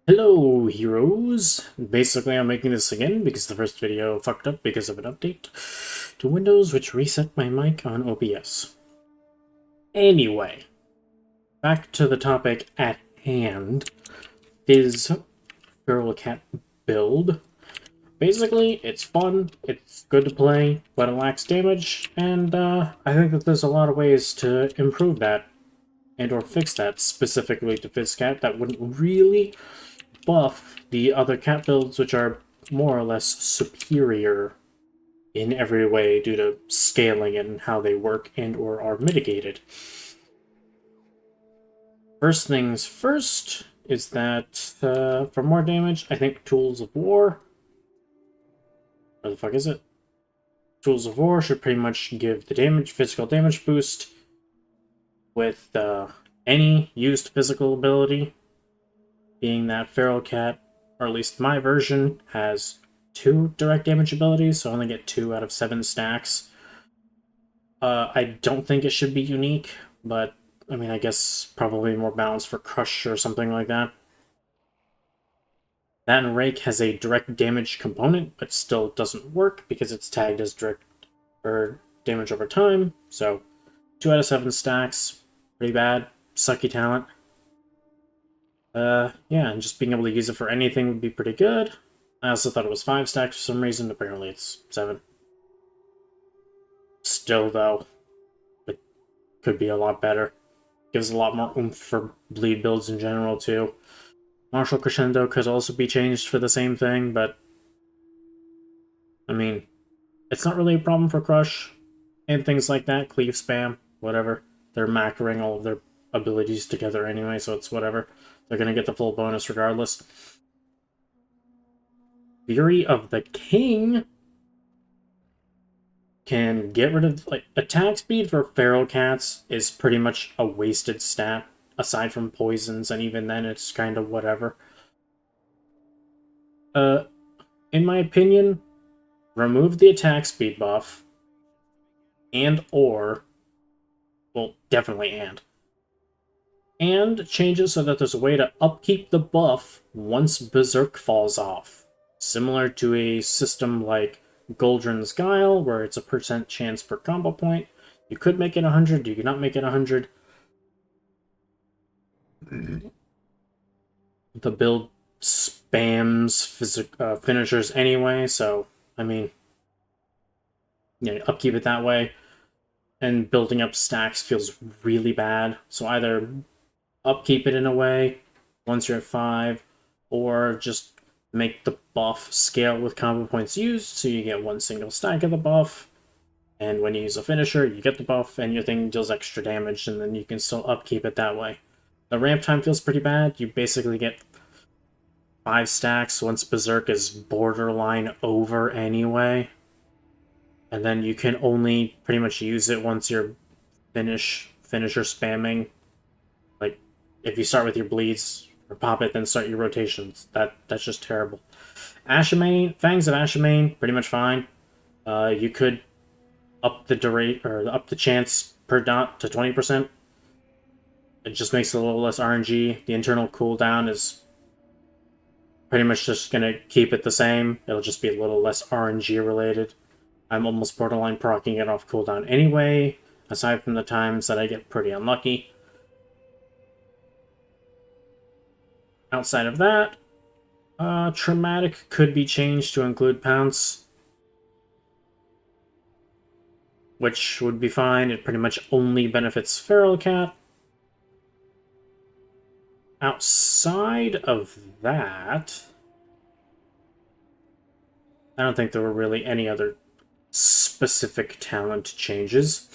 Hello, heroes! Basically, I'm making this again because the first video fucked up because of an update to Windows, which reset my mic on OBS. Anyway, back to the topic at hand. Phys Feral Cat build. Basically, it's fun, it's good to play, but it lacks damage, and I think that there's a lot of ways to improve that and or fix that specifically to Phys Cat that wouldn't really buff the other cat builds, which are more or less superior in every way due to scaling and how they work and or are mitigated. First things first is that for more damage, I think Tools of War, where the fuck is it? Tools of War should pretty much give the physical damage boost with any used physical ability, being that Feral Cat, or at least my version, has 2 direct damage abilities, so I only get 2 out of 7 stacks. I don't think it should be unique, but I mean, I guess probably more balanced for Crush or something like that. That and Rake has a direct damage component, but still doesn't work because it's tagged as direct or damage over time. So 2 out of 7 stacks, pretty bad. Sucky talent. Yeah, and just being able to use it for anything would be pretty good. I also thought it was 5 stacks for some reason. Apparently it's 7. Still, though, it could be a lot better. Gives a lot more oomph for bleed builds in general, too. Martial Crescendo could also be changed for the same thing, but I mean, it's not really a problem for Crush and things like that. Cleave spam, whatever. They're macroing all of their abilities together anyway, so it's whatever. They're gonna get the full bonus regardless. Fury of the King can get rid of, like, attack speed for feral cats is pretty much a wasted stat, aside from poisons, and even then it's kind of whatever. Uh, in my opinion, remove the attack speed buff, and or, well, definitely and change it so that there's a way to upkeep the buff once Berserk falls off. Similar to a system like Goldrin's Guile, where it's a percent chance per combo point. You could make it 100, you could not make it 100. The build spams finishers anyway, so, I mean, yeah, upkeep it that way. And building up stacks feels really bad, so either upkeep it in a way once you're at 5, or just make the buff scale with combo points used, so you get one single stack of the buff, and when you use a finisher, you get the buff, and your thing deals extra damage, and then you can still upkeep it that way. The ramp time feels pretty bad. You basically get 5 stacks once Berserk is borderline over anyway, and then you can only pretty much use it once you're finisher spamming. Like, if you start with your bleeds or pop it, then start your rotations. That's just terrible. Ashamain, Fangs of Ashamain, pretty much fine. You could up the up the chance per dot to 20%. It just makes it a little less RNG. The internal cooldown is pretty much just gonna keep it the same. It'll just be a little less RNG related. I'm almost borderline proccing it off cooldown anyway, aside from the times that I get pretty unlucky. Outside of that, Traumatic could be changed to include Pounce, which would be fine. It pretty much only benefits Feral Cat. Outside of that, I don't think there were really any other specific talent changes.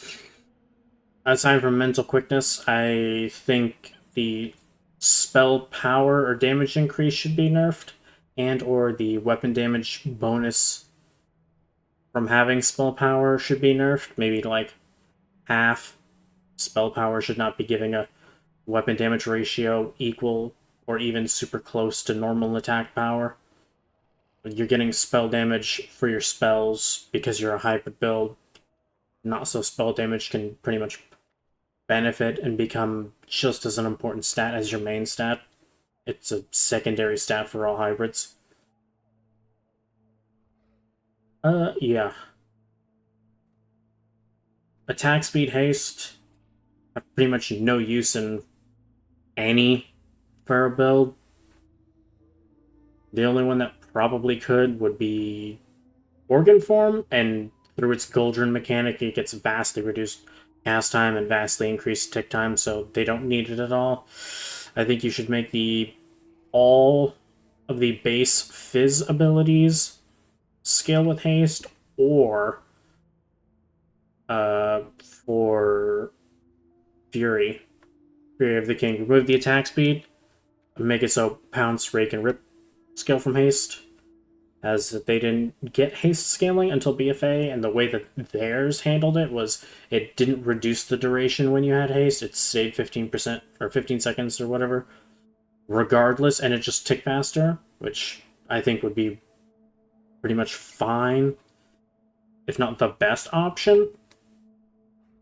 Aside from Mental Quickness, I think the spell power or damage increase should be nerfed, and or the weapon damage bonus from having spell power should be nerfed. Maybe like half. Spell power should not be giving a weapon damage ratio equal or even super close to normal attack power. You're getting spell damage for your spells because you're a hybrid build. Not so spell damage can pretty much benefit and become just as an important stat as your main stat. It's a secondary stat for all hybrids. Yeah. Attack speed haste have pretty much no use in any Pharaoh build. The only one that probably could would be Organ Form, and through its Goldrin mechanic, it gets vastly reduced cast time and vastly increased tick time, so they don't need it at all. I think you should make the all of the base Phys abilities scale with haste, or for Fury of the King, remove the attack speed, make it so Pounce, Rake, and Rip scale from haste, as they didn't get haste scaling until BFA, and the way that theirs handled it was it didn't reduce the duration when you had haste, it stayed 15% or 15 seconds or whatever, regardless, and it just ticked faster, which I think would be pretty much fine, if not the best option.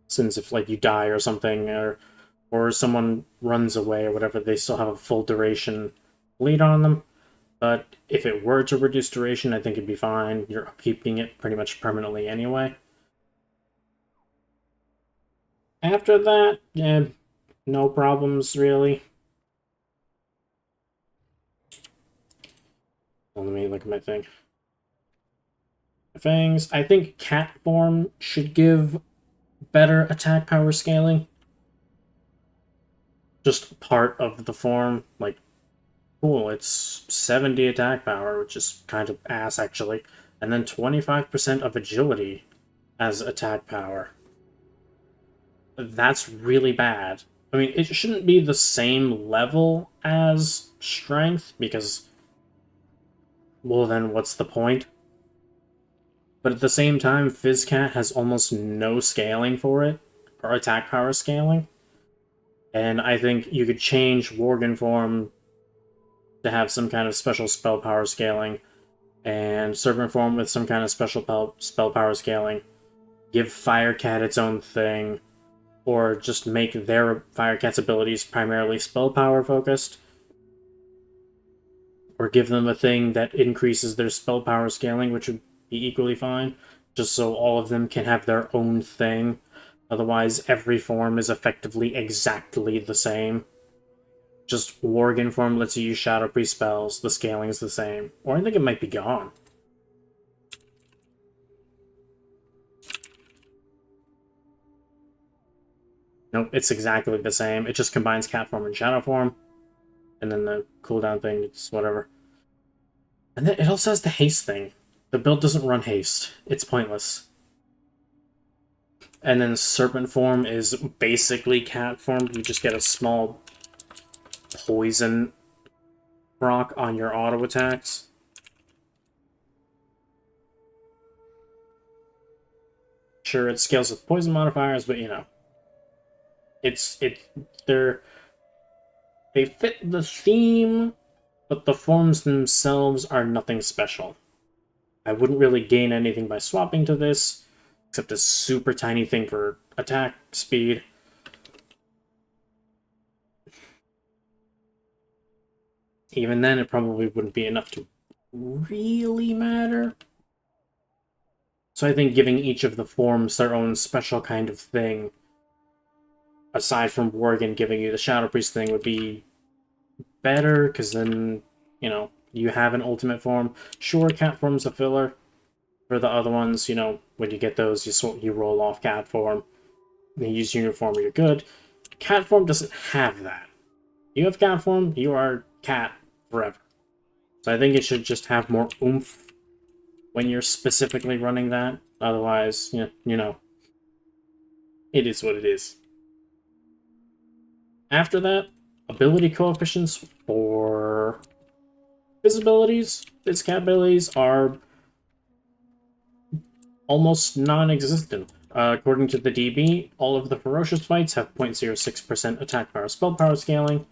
Since if like you die or something, or someone runs away or whatever, they still have a full duration lead on them. But if it were to reduce duration, I think it'd be fine. You're keeping it pretty much permanently anyway. After that, yeah, no problems really. Well, let me look at my thing. Fangs. I think cat form should give better attack power scaling. Just part of the form. Like, cool, it's 70 attack power, which is kind of ass actually. And then 25% of agility as attack power. That's really bad. I mean, it shouldn't be the same level as strength, because, well, then what's the point? But at the same time, Fizzcat has almost no scaling for it, or attack power scaling. And I think you could change Worgen form to have some kind of special spell power scaling, and Serpent form with some kind of special spell power scaling. Give Firecat its own thing, or just make their Firecat's abilities primarily spell power focused, or give them a thing that increases their spell power scaling, which would be equally fine, just so all of them can have their own thing. Otherwise, every form is effectively exactly the same. Just Worgen form lets you use Shadow Priest spells, the scaling is the same. Or I think it might be gone. Nope, it's exactly the same. It just combines cat form and shadow form. And then the cooldown thing, it's whatever. And then it also has the haste thing. The build doesn't run haste. It's pointless. And then serpent form is basically cat form. You just get a small poison proc on your auto attacks. Sure, it scales with poison modifiers, but you know, they fit the theme, but the forms themselves are nothing special. I wouldn't really gain anything by swapping to this, except a super tiny thing for attack speed. Even then, it probably wouldn't be enough to really matter. So I think giving each of the forms their own special kind of thing, aside from Worgen giving you the Shadow Priest thing, would be better, because then, you know, you have an ultimate form. Sure, cat form's a filler. For the other ones, you know, when you get those, you roll off cat form. You use uniform, you're good. Cat form doesn't have that. You have cat form, you are cat forever. So I think it should just have more oomph when you're specifically running that. Otherwise, you know, it is what it is. After that, ability coefficients for Phys abilities, Phys cat abilities are almost non-existent. According to the DB, all of the ferocious fights have 0.06% attack power spell power scaling.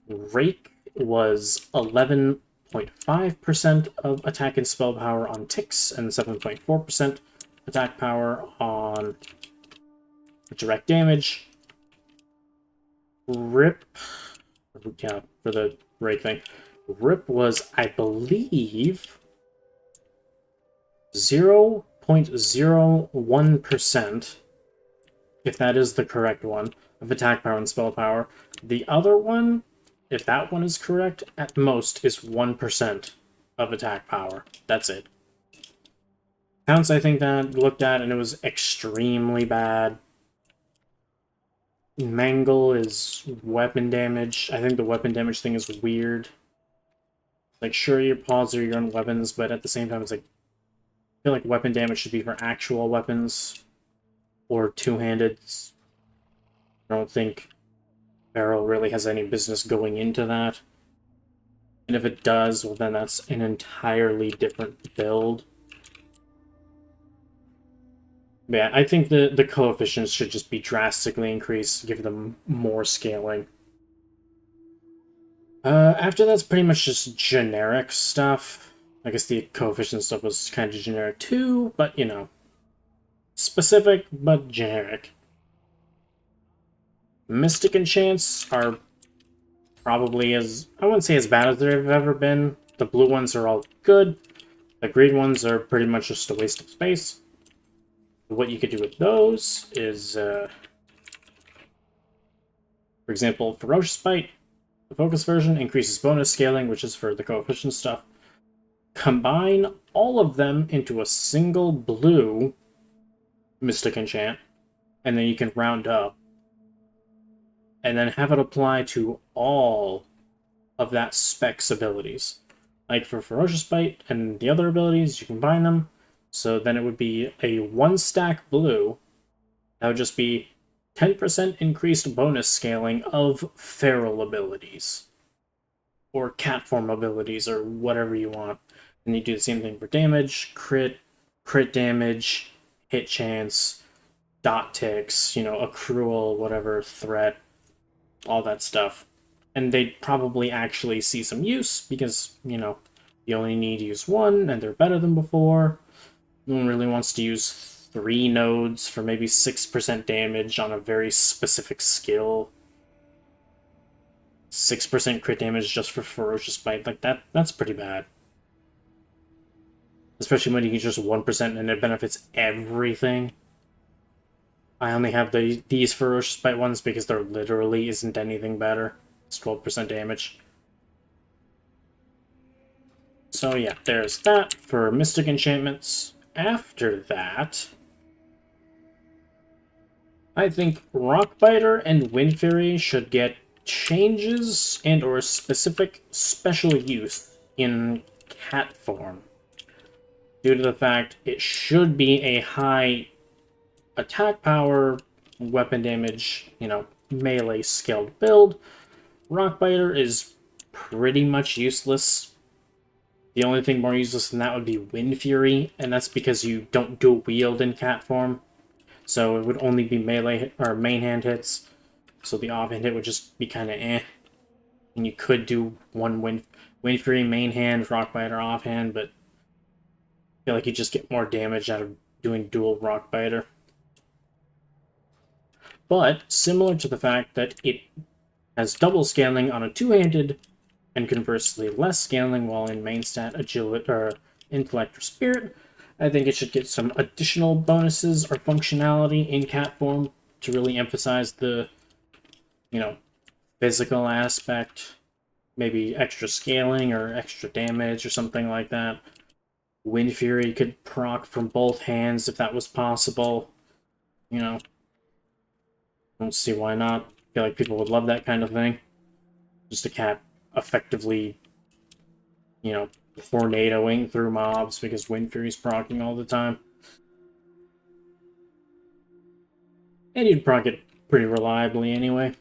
Rake was 11.5% of attack and spell power on ticks, and 7.4% attack power on direct damage. Rip Yeah, for the rake thing. Rip was, I believe, 0.01%, if that is the correct one, of attack power and spell power. The other one, if that one is correct, at most is 1% of attack power. That's it. Counts, I think, that looked at, and it was extremely bad. Mangle is weapon damage. I think the weapon damage thing is weird. Like, sure, your paws are your own weapons, but at the same time, it's like, I feel like weapon damage should be for actual weapons or two-handed. I don't think Barrel really has any business going into that. And if it does, well, then that's an entirely different build. But yeah, I think the coefficients should just be drastically increased, give them more scaling. After that's pretty much just generic stuff. I guess the coefficient stuff was kind of generic too, but you know, specific but generic. Mystic enchants are probably as, I wouldn't say as bad as they've ever been. The blue ones are all good. The green ones are pretty much just a waste of space. What you could do with those is, for example, Ferocious Bite, the focus version, increases bonus scaling, which is for the coefficient stuff. Combine all of them into a single blue Mystic Enchant, and then you can round up. And then have it apply to all of that spec's abilities. Like for Ferocious Bite and the other abilities, you combine them. So then it would be a 1-stack blue. That would just be 10% increased bonus scaling of feral abilities. Or cat form abilities, or whatever you want. And you do the same thing for damage, crit damage, hit chance, dot ticks, you know, accrual, whatever, threat, all that stuff. And they'd probably actually see some use, because, you know, you only need to use one, and they're better than before. No one really wants to use 3 nodes for maybe 6% damage on a very specific skill. 6% crit damage just for Ferocious Bite, like that's pretty bad. Especially when you get just 1% and it benefits everything. I only have these Ferocious Bite ones because there literally isn't anything better. It's 12% damage. So yeah, there's that for Mystic Enchantments. After that, I think Rockbiter and Wind Fury should get changes and or specific special use in cat form. Due to the fact it should be a high attack power, weapon damage, you know, melee scaled build. Rockbiter is pretty much useless. The only thing more useless than that would be Wind Fury, and that's because you don't dual wield in cat form. So it would only be melee or main hand hits. So the offhand hit would just be kind of eh. And you could do one Wind Fury main hand, Rockbiter offhand, but I feel like you just get more damage out of doing dual Rockbiter. But similar to the fact that it has double scaling on a two-handed, and conversely less scaling while in main stat, agility, or intellect or spirit, I think it should get some additional bonuses or functionality in cat form to really emphasize the, you know, physical aspect. Maybe extra scaling or extra damage or something like that. Wind Fury could proc from both hands if that was possible. You know, don't see why not. I feel like people would love that kind of thing. Just a cat effectively, you know, tornadoing through mobs because Wind Fury's proccing all the time. And you'd proc it pretty reliably anyway.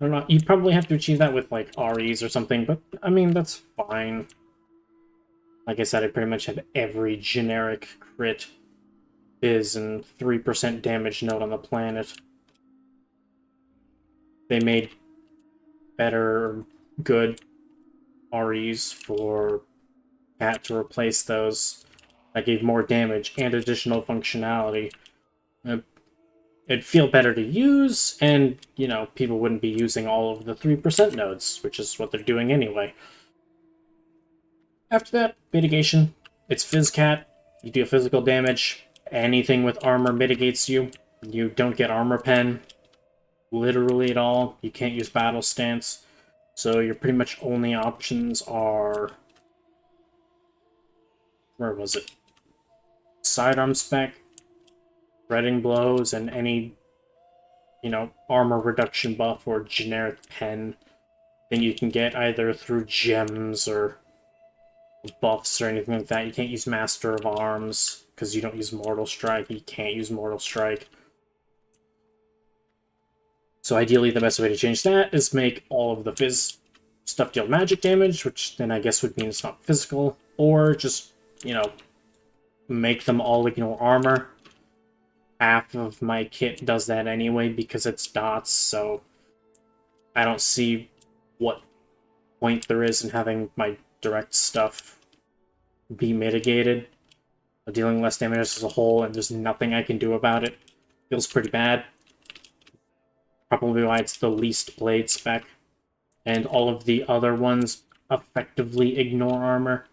I don't know, you'd probably have to achieve that with, like, REs or something, but, I mean, that's fine. Like I said, I pretty much have every generic crit, Phys, and 3% damage node on the planet. They made better, good REs for Cat to replace those. That gave more damage and additional functionality. It'd feel better to use, and, you know, people wouldn't be using all of the 3% nodes, which is what they're doing anyway. After that, mitigation. It's Phys Cat. You deal physical damage. Anything with armor mitigates you. You don't get armor pen, literally at all. You can't use battle stance. So your pretty much only options are... Where was it? Sidearm spec, threading blows, and any, you know, armor reduction buff or generic pen. Then you can get either through gems or buffs or anything like that. You can't use Master of Arms because you don't use Mortal Strike. You can't use Mortal Strike. So ideally, the best way to change that is make all of the Phys stuff deal magic damage, which then I guess would mean it's not physical, or just, you know, make them all ignore armor. Half of my kit does that anyway because it's dots, so I don't see what point there is in having my direct stuff be mitigated. Dealing less damage as a whole, and there's nothing I can do about it. Feels pretty bad. Probably why it's the least played spec. And all of the other ones effectively ignore armor.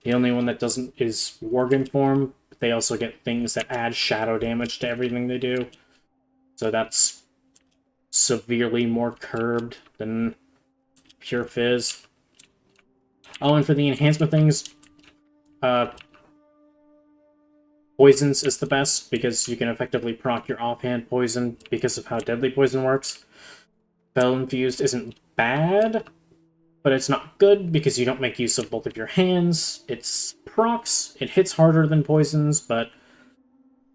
The only one that doesn't is Worgen form. But they also get things that add shadow damage to everything they do. So that's severely more curbed than pure Phys. Oh, and for the enhancement things, Poisons is the best, because you can effectively proc your offhand poison because of how deadly poison works. Spell Infused isn't bad, but it's not good because you don't make use of both of your hands. It's procs, it hits harder than poisons, but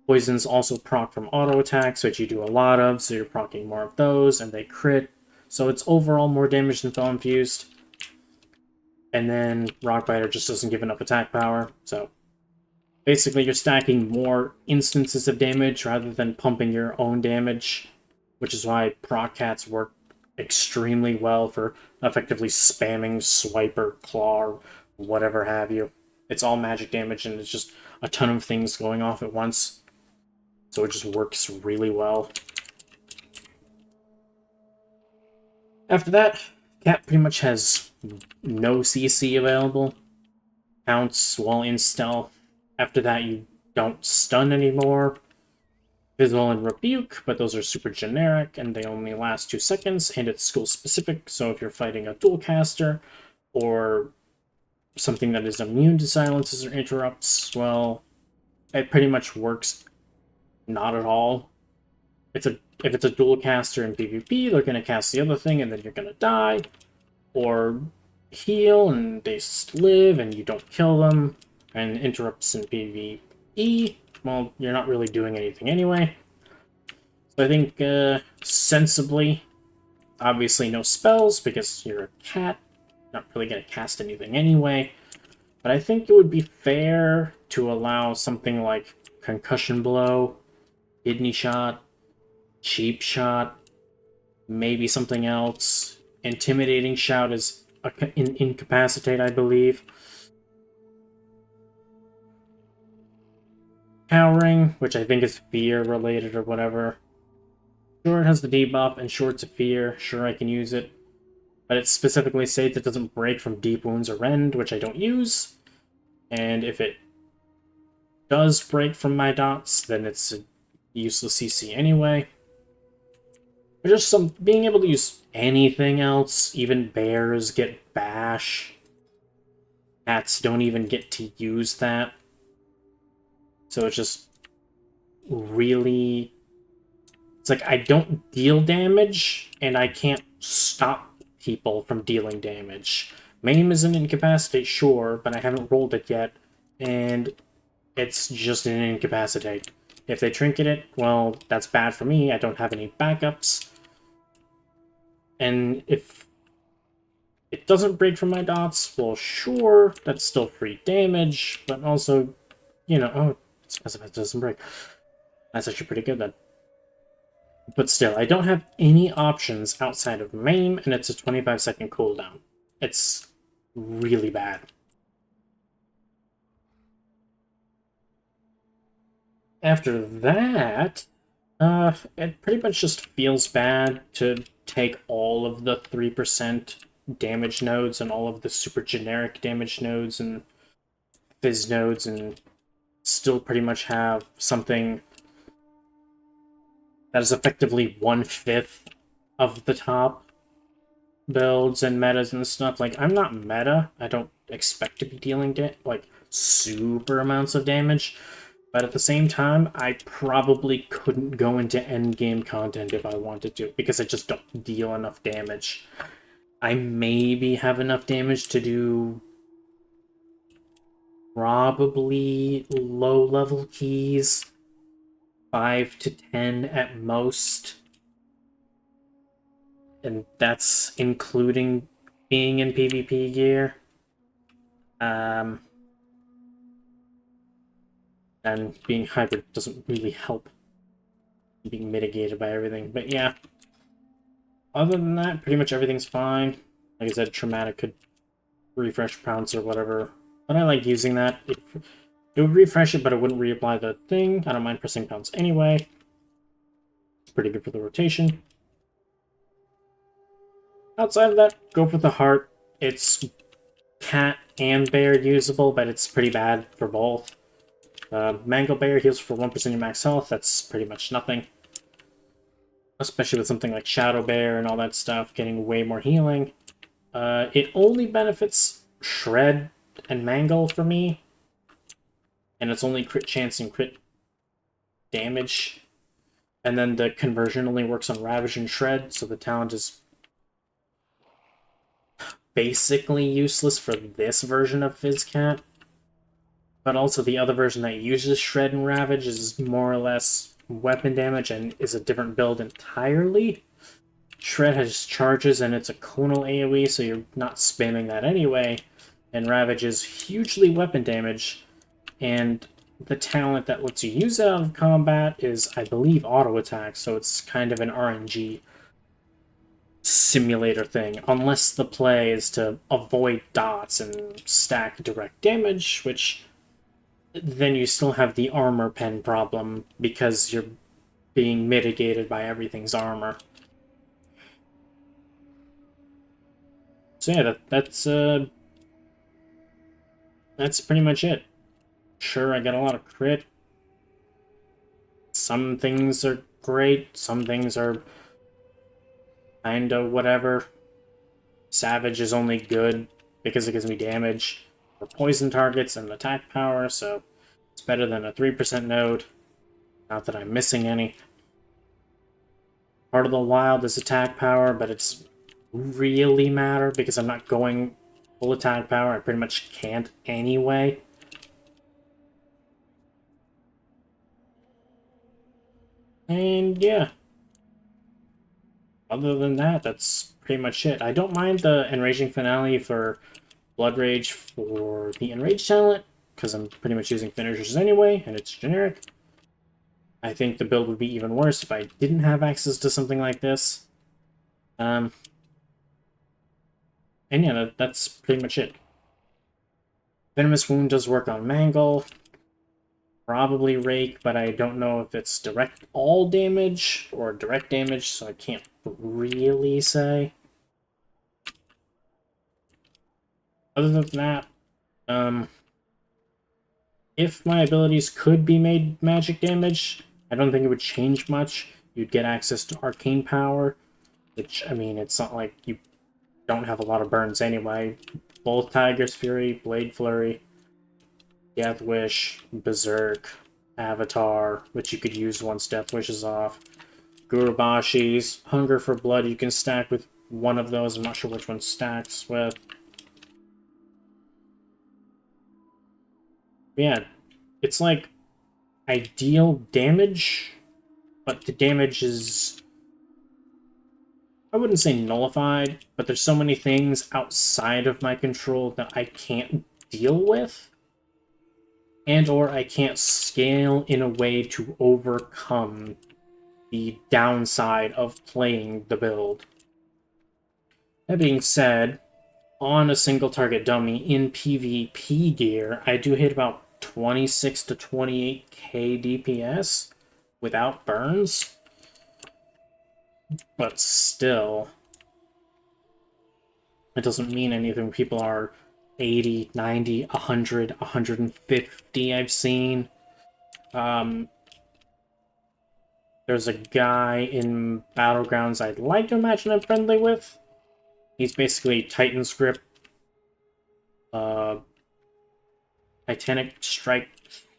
poisons also proc from auto attacks, which you do a lot of, so you're procking more of those, and they crit. So it's overall more damage than Spell Infused. And then Rockbiter just doesn't give enough attack power, so basically, you're stacking more instances of damage rather than pumping your own damage, which is why proc cats work extremely well for effectively spamming swipe or claw or whatever have you. It's all magic damage, and it's just a ton of things going off at once, so it just works really well. After that, cat pretty much has no CC available. Counts while in stealth. After that, you don't stun anymore. Visible and Rebuke, but those are super generic, and they only last 2 seconds, and it's school-specific, so if you're fighting a dual caster, or something that is immune to silences or interrupts, well, it pretty much works not at all. If it's a dual caster in PvP, they're going to cast the other thing, and then you're going to die, or heal, and they live, and you don't kill them. And interrupts in PvE, well, you're not really doing anything anyway. So I think, sensibly, obviously no spells, because you're a cat, not really going to cast anything anyway. But I think it would be fair to allow something like Concussion Blow, Kidney Shot, Cheap Shot, maybe something else. Intimidating Shout is Incapacitate, I believe. Cowering, which I think is fear-related or whatever. Sure, it has the debuff, and sure, it's a fear. Sure, I can use it. But it specifically states it doesn't break from deep wounds or rend, which I don't use. And if it does break from my dots, then it's a useless CC anyway. But just being able to use anything else, even bears get bash. Cats don't even get to use that. So it's just really... It's like I don't deal damage, and I can't stop people from dealing damage. Maim is an Incapacitate, sure, but I haven't rolled it yet, and it's just an Incapacitate. If they trinket it, well, that's bad for me. I don't have any backups. And if it doesn't break from my dots, well, sure, that's still free damage, but also, you know, oh, it's because if it doesn't break. That's actually pretty good then. But still, I don't have any options outside of Maim, and it's a 25-second cooldown. It's really bad. After that, It pretty much just feels bad to take all of the 3% damage nodes and all of the super generic damage nodes and Phys nodes and still pretty much have something that is effectively 1/5 of the top builds and metas and stuff. Like, I'm not meta. I don't expect to be dealing like super amounts of damage. But at the same time, I probably couldn't go into endgame content if I wanted to, because I just don't deal enough damage. I maybe have enough damage to do probably low-level keys, 5 to 10 at most. And that's including being in PvP gear. Um, and being hybrid doesn't really help being mitigated by everything. But yeah, other than that, pretty much everything's fine. Like I said, Traumatic could refresh Pounce or whatever. But I like using that. It would refresh it, but it wouldn't reapply the thing. I don't mind pressing Pounce anyway. It's pretty good for the rotation. Outside of that, go for the Heart. It's Cat and Bear usable, but it's pretty bad for both. Mango Bear heals for 1% of max health. That's pretty much nothing. Especially with something like Shadow Bear and all that stuff, getting way more healing. It only benefits Shred and Mangle for me. And it's only crit chance and crit damage. And then the conversion only works on Ravage and Shred, so the talent is basically useless for this version of Fizzcat. But also the other version that uses Shred and Ravage is more or less weapon damage and is a different build entirely. Shred has charges and it's a conal AoE, so you're not spamming that anyway. And Ravage is hugely weapon damage, and the talent that lets you use it out of combat is, I believe, auto attack, so it's kind of an RNG simulator thing, unless the play is to avoid dots and stack direct damage, which then you still have the armor pen problem because you're being mitigated by everything's armor. So yeah, that's pretty much it. Sure, I got a lot of crit. Some things are great, some things are kinda whatever. Savage is only good because it gives me damage for poison targets and attack power, so it's better than a 3% node. Not that I'm missing any. Part of the Wild is attack power, but it's really matter because I'm not going full attack power. I pretty much can't anyway. And yeah, other than that, that's pretty much it. I don't mind the Enraging Finale for Blood Rage for the Enrage talent, because I'm pretty much using finishers anyway, and it's generic. I think the build would be even worse if I didn't have access to something like this. And yeah, that's pretty much it. Venomous Wound does work on Mangle. Probably Rake, but I don't know if it's direct all damage or direct damage, so I can't really say. Other than that, if my abilities could be made magic damage, I don't think it would change much. You'd get access to arcane power, which, I mean, it's not like you don't have a lot of burns anyway. Both Tiger's Fury, Blade Flurry, Death Wish, Berserk, Avatar, which you could use once Death Wish is off. Gurubashi's, Hunger for Blood, you can stack with one of those. I'm not sure which one stacks with. But yeah, it's like I deal damage, but the damage is, I wouldn't say nullified, but there's so many things outside of my control that I can't deal with, and or I can't scale in a way to overcome the downside of playing the build. That being said, on a single target dummy in PvP gear, I do hit about 26 to 28k DPS, without burns. But still, it doesn't mean anything. People are 80, 90, 100, 150 I've seen. There's a guy in Battlegrounds I'd like to imagine I'm friendly with. He's basically Titan's Grip, Titanic Strike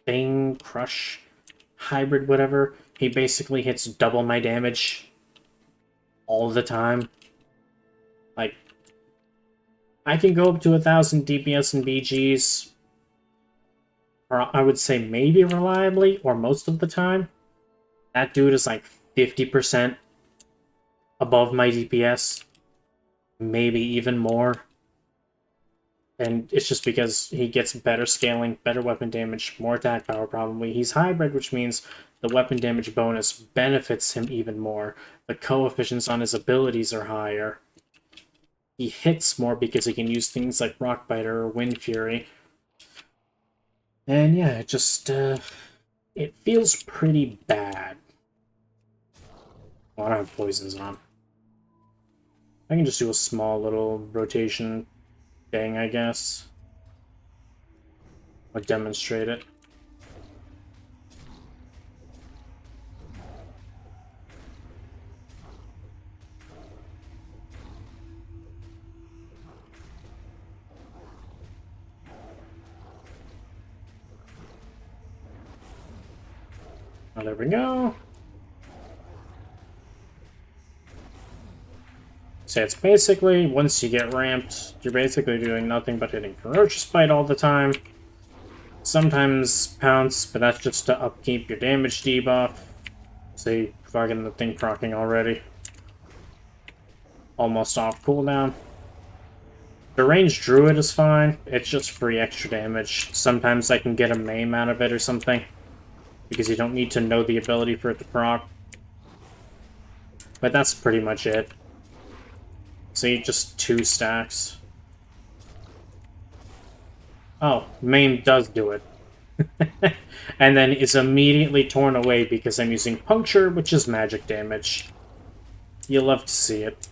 thing, Crush, hybrid, whatever. He basically hits double my damage all the time. Like, I can go up to 1,000 DPS and BGs, or I would say maybe reliably, or most of the time. That dude is like 50% above my DPS, maybe even more. And it's just because he gets better scaling, better weapon damage, more attack power probably. He's hybrid, which means the weapon damage bonus benefits him even more. The coefficients on his abilities are higher. He hits more because he can use things like Rock Biter or Wind Fury. And yeah, it just, it feels pretty bad. Well, I don't have poisons on. I can just do a small little rotation thing, I guess. I'll demonstrate it. Oh, there we go. So it's basically, once you get ramped, you're basically doing nothing but hitting Ferocious Bite all the time. Sometimes Pounce, but that's just to upkeep your damage debuff. See, fucking the thing proccing already. Almost off cooldown. The ranged Druid is fine, it's just free extra damage. Sometimes I can get a maim out of it or something, because you don't need to know the ability for it to proc. But that's pretty much it. See, just 2 stacks. Oh, maim does do it. And then is immediately torn away because I'm using Puncture, which is magic damage. You'll love to see it.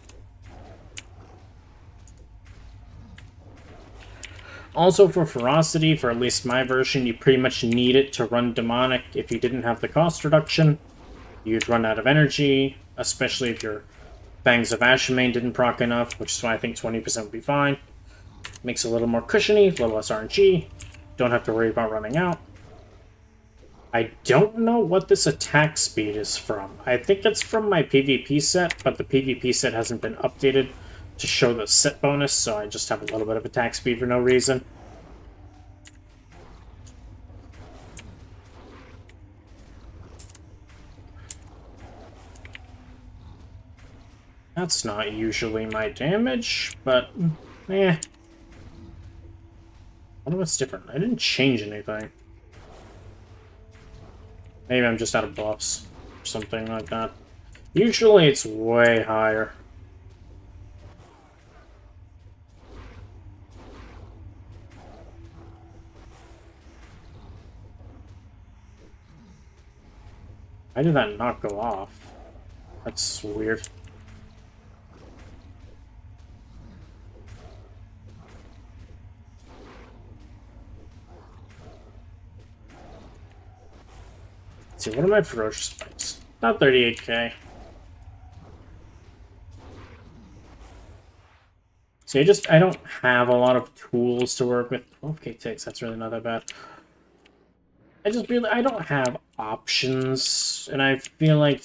Also for Ferocity, for at least my version, you pretty much need it to run Demonic. If you didn't have the cost reduction, you'd run out of energy, especially if your Fangs of Ashemain didn't proc enough, which is why I think 20% would be fine. Makes it a little more cushiony, a little less RNG. Don't have to worry about running out. I don't know what this attack speed is from. I think it's from my PvP set, but the PvP set hasn't been updated to show the set bonus, so I just have a little bit of attack speed for no reason. That's not usually my damage, but eh. I wonder what's different. I didn't change anything. Maybe I'm just out of buffs or something like that. Usually it's way higher. Why did that not go off? That's weird. Let's see, what are my ferocious spikes? Not 38k. See, I don't have a lot of tools to work with. 12k ticks, that's really not that bad. I don't have options, and I feel like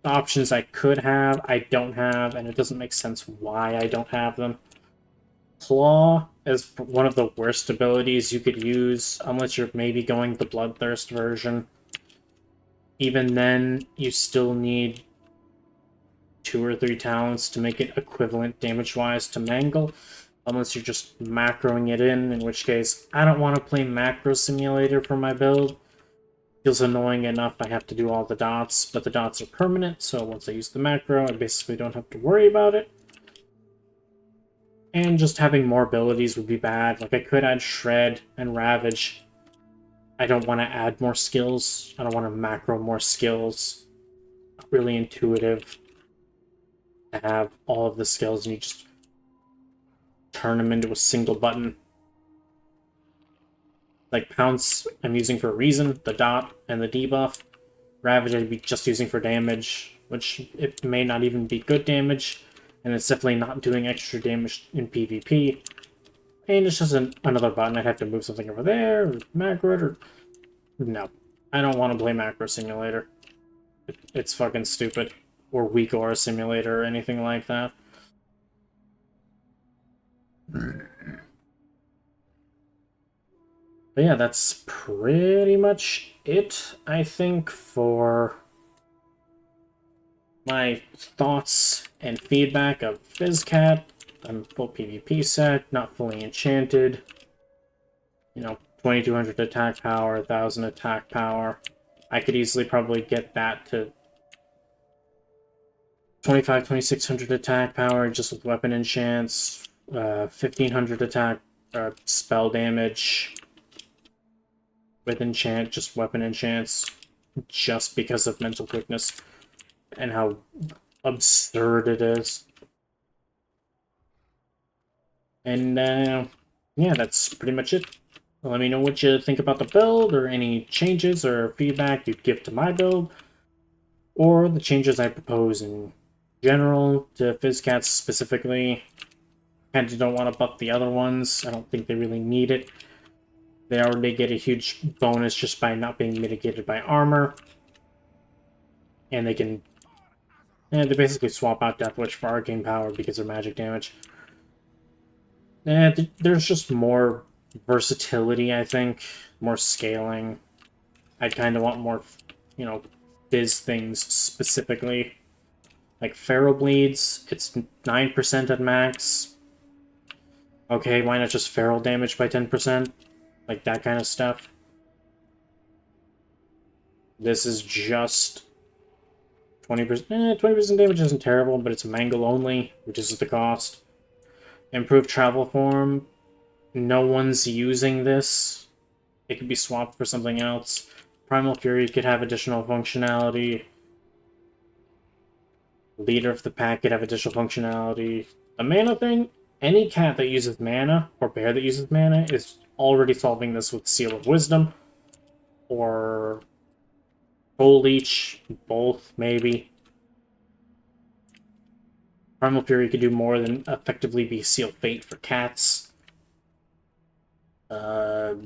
the options I could have, I don't have, and it doesn't make sense why I don't have them. Claw is one of the worst abilities you could use, unless you're maybe going the Bloodthirst version. Even then, you still need 2 or 3 talents to make it equivalent damage-wise to Mangle, unless you're just macroing it in which case, I don't want to play Macro Simulator for my build. Feels annoying enough I have to do all the dots, but the dots are permanent, so once I use the macro, I basically don't have to worry about it. And just having more abilities would be bad. Like, I could add Shred and Ravage, I don't want to add more skills. I don't want to macro more skills. Not really intuitive to have all of the skills and you just turn them into a single button. Like Pounce, I'm using for a reason, the dot and the debuff. Ravage, I'd be just using for damage, which it may not even be good damage, and it's definitely not doing extra damage in PvP. And it's just another button. I'd have to move something over there, or macro it, or... No. I don't want to play Macro Simulator. It's fucking stupid. Or Weak Aura Simulator, or anything like that. But yeah, that's pretty much it, I think, for my thoughts and feedback of Physcat. I'm full PvP set, not fully enchanted. You know, 2200 attack power, 1000 attack power. I could easily probably get that to 2600 attack power just with weapon enchants, 1500 attack spell damage with enchant, just weapon enchants, just because of mental quickness and how absurd it is. And yeah, that's pretty much it. Let me know what you think about the build, or any changes or feedback you'd give to my build, or the changes I propose in general to Physcats specifically. Kind of don't want to buff the other ones. I don't think they really need it. They already get a huge bonus just by not being mitigated by armor. And they can... they basically swap out Death Wish for arcane power because of magic damage. There's just more versatility, I think. More scaling. I kind of want more, you know, Phys things specifically. Like Feral Bleeds, it's 9% at max. Okay, why not just Feral damage by 10%? Like that kind of stuff. This is just 20%. 20% damage isn't terrible, but it's Mangle only, which is the cost. Improved travel form. No one's using this. It could be swapped for something else. Primal Fury could have additional functionality. Leader of the Pack could have additional functionality. The mana thing, any cat that uses mana, or bear that uses mana, is already solving this with Seal of Wisdom. Or Soul Leech, both, maybe. Primal Fury could do more than effectively be Seal Fate for cats. The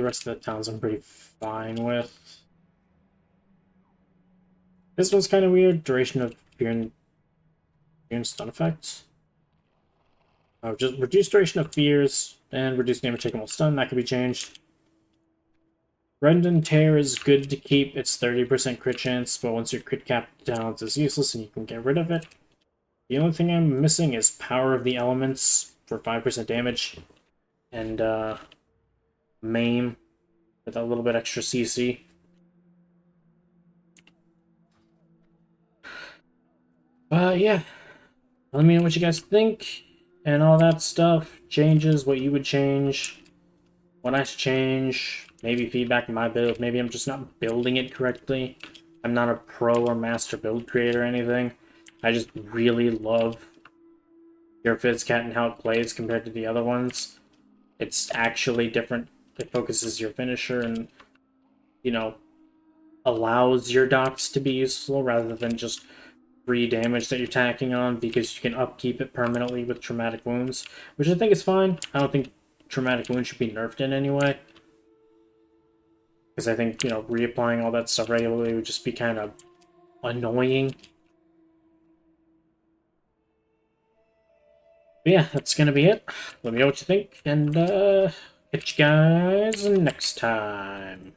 rest of the towns I'm pretty fine with. This one's kind of weird. Duration of fear and stun effects. Oh, just reduce duration of fears and reduce damage taken while stun. That could be changed. Rend and Tear is good to keep. It's 30% crit chance, but once your crit cap talent is useless and you can get rid of it. The only thing I'm missing is Power of the Elements for 5% damage. And Maim with a little bit extra CC. Yeah. Let me know what you guys think and all that stuff. Changes, what you would change, what I should change, maybe feedback in my build. Maybe I'm just not building it correctly. I'm not a pro or master build creator or anything. I just really love your Physcat and how it plays compared to the other ones. It's actually different. It focuses your finisher and, you know, allows your dots to be useful rather than just free damage that you're tacking on, because you can upkeep it permanently with Traumatic Wounds, which I think is fine. I don't think Traumatic Wounds should be nerfed in anyway, because I think, you know, reapplying all that stuff regularly would just be kind of annoying. But yeah, that's gonna be it. Let me know what you think, and catch you guys next time.